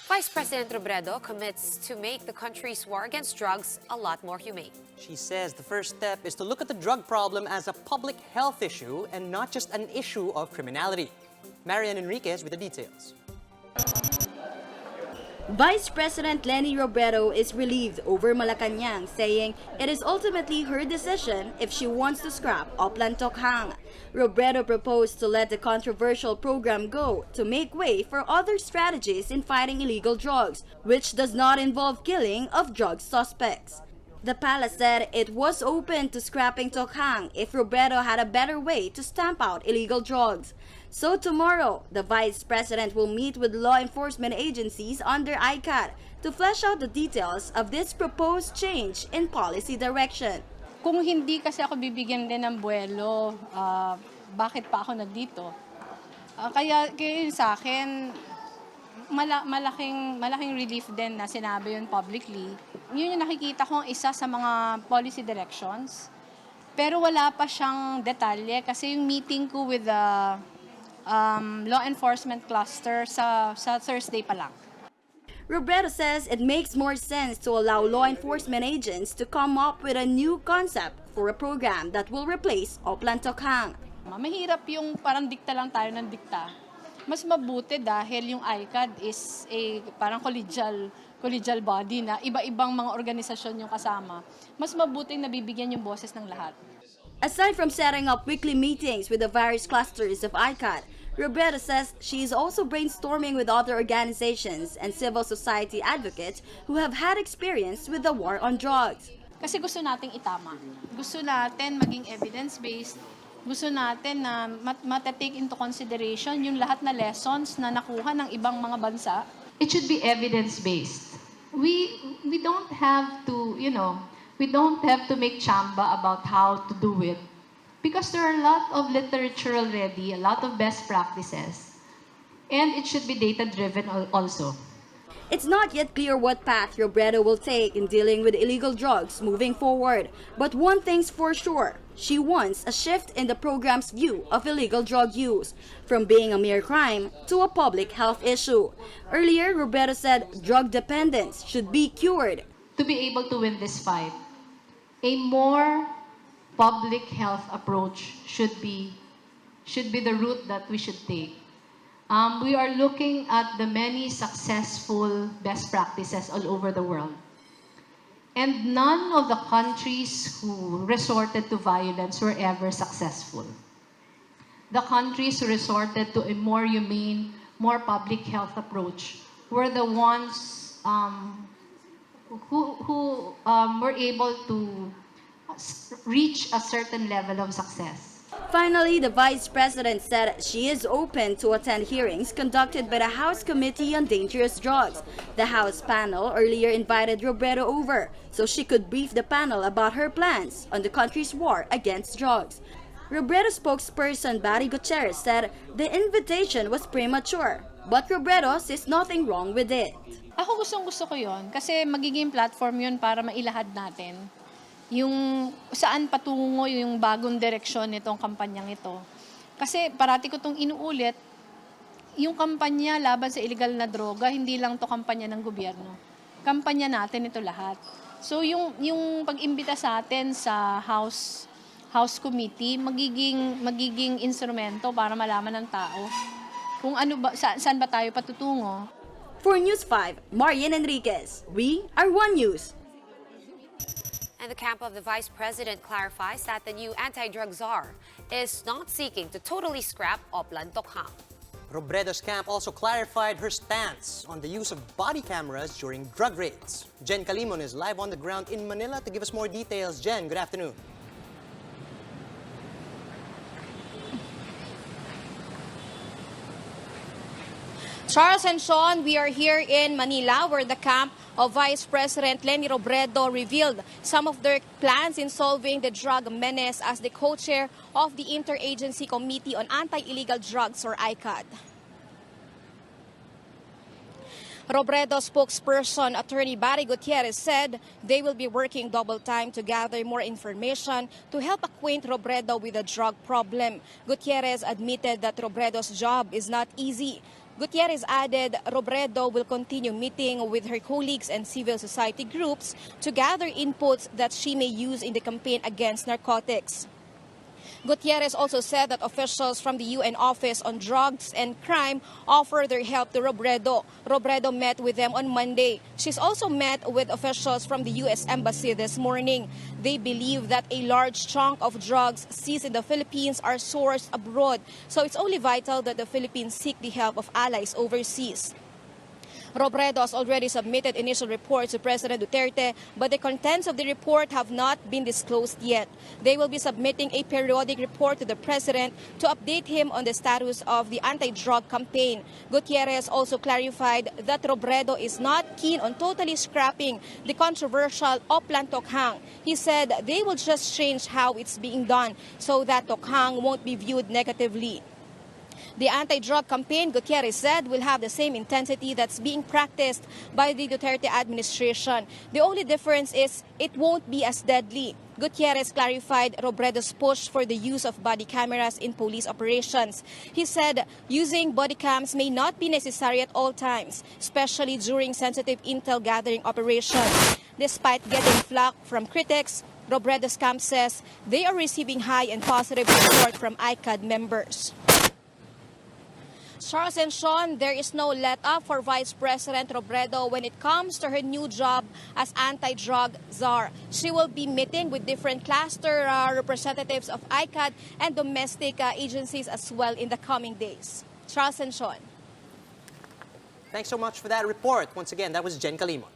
Vice President Robredo commits to make the country's war against drugs a lot more humane. She says the first step is to look at the drug problem as a public health issue and not just an issue of criminality. Marian Enriquez with the details. Vice President Leni Robredo is relieved over Malacanang, saying it is ultimately her decision if she wants to scrap Oplan Tokhang. Robredo proposed to let the controversial program go to make way for other strategies in fighting illegal drugs, which does not involve killing of drug suspects. The palace said it was open to scrapping Tokhang if Robredo had a better way to stamp out illegal drugs. So tomorrow, the Vice President will meet with law enforcement agencies under ICAT to flesh out the details of this proposed change in policy direction. Kung hindi kasi ako bibigyan din ng buwelo, bakit pa ako nandito? Kaya sa akin, malaking relief din na sinabi yun publicly. Yun yung nakikita kong isa sa mga policy directions. Pero wala pa siyang detalye kasi yung meeting ko with the law enforcement cluster sa Thursday pa lang. Robredo says it makes more sense to allow law enforcement agents to come up with a new concept for a program that will replace Oplan Tokhang. Mahirap yung parang dikta lang tayo ng dikta. Mas mabuti dahil yung ICAD is a parang collegial body na iba-ibang mga organisasyon yung kasama. Mas mabuting nabibigyan yung boses ng lahat. Aside from setting up weekly meetings with the various clusters of ICAD, Robredo says she is also brainstorming with other organizations and civil society advocates who have had experience with the war on drugs. Kasi gusto nating itama. Gusto natin maging evidence-based. Gusto natin na matatake into consideration yung lahat na lessons na nakuha ng ibang mga bansa. It should be evidence-based. We don't have to, we don't have to make chamba about how to do it. Because there are a lot of literature already, a lot of best practices. And it should be data-driven also. It's not yet clear what path Robredo will take in dealing with illegal drugs moving forward. But one thing's for sure, she wants a shift in the program's view of illegal drug use, from being a mere crime to a public health issue. Earlier, Robredo said drug dependence should be cured. To be able to win this fight, a more public health approach should be the route that we should take. We are looking at the many successful best practices all over the world. And none of the countries who resorted to violence were ever successful. The countries who resorted to a more humane, more public health approach were the ones who were able to reach a certain level of success. Finally, the Vice President said she is open to attend hearings conducted by the House Committee on Dangerous Drugs. The House panel earlier invited Robredo over so she could brief the panel about her plans on the country's war against drugs. Robredo spokesperson Barry Gutierrez said the invitation was premature, but Robredo sees nothing wrong with it. Ako gusto ko yon kasi magiging platform yun para mailahad natin yung saan patungo yung bagong direksyon nitong kampanyang ito. Kasi parati ko itong inuulit, yung kampanya laban sa illegal na droga, hindi lang to kampanya ng gobyerno. Kampanya natin ito lahat. So yung pag-imbita sa atin sa House Committee, magiging instrumento para malaman ng tao kung ano ba, saan ba tayo patutungo. For News 5, Marian Enriquez. We are One News. And the camp of the Vice President clarifies that the new anti-drug czar is not seeking to totally scrap Oplan Tokhang. Robredo's camp also clarified her stance on the use of body cameras during drug raids. Jen Calimon is live on the ground in Manila to give us more details. Jen, good afternoon. Charles and Sean, we are here in Manila where the camp of Vice President Leni Robredo revealed some of their plans in solving the drug menace as the co-chair of the Interagency Committee on Anti-Illegal Drugs or ICAD. Robredo spokesperson Attorney Barry Gutierrez said they will be working double time to gather more information to help acquaint Robredo with the drug problem. Gutierrez admitted that Robredo's job is not easy, Gutierrez added Robredo will continue meeting with her colleagues and civil society groups to gather inputs that she may use in the campaign against narcotics. Gutierrez also said that officials from the UN Office on Drugs and Crime offer their help to Robredo. Robredo met with them on Monday. She's also met with officials from the U.S. Embassy this morning. They believe that a large chunk of drugs seized in the Philippines are sourced abroad, so it's only vital that the Philippines seek the help of allies overseas. Robredo has already submitted initial reports to President Duterte, but the contents of the report have not been disclosed yet. They will be submitting a periodic report to the President to update him on the status of the anti-drug campaign. Gutierrez also clarified that Robredo is not keen on totally scrapping the controversial Oplan Tokhang. He said they will just change how it's being done so that Tokhang won't be viewed negatively. The anti-drug campaign, Gutierrez said, will have the same intensity that's being practiced by the Duterte administration. The only difference is it won't be as deadly. Gutierrez clarified Robredo's push for the use of body cameras in police operations. He said using body cams may not be necessary at all times, especially during sensitive intel gathering operations. Despite getting flack from critics, Robredo's camp says they are receiving high and positive support from ICAD members. Charles and Sean, there is no let-up for Vice President Robredo when it comes to her new job as anti-drug czar. She will be meeting with different cluster representatives of ICAD and domestic agencies as well in the coming days. Charles and Sean. Thanks so much for that report. Once again, that was Jen Calimon.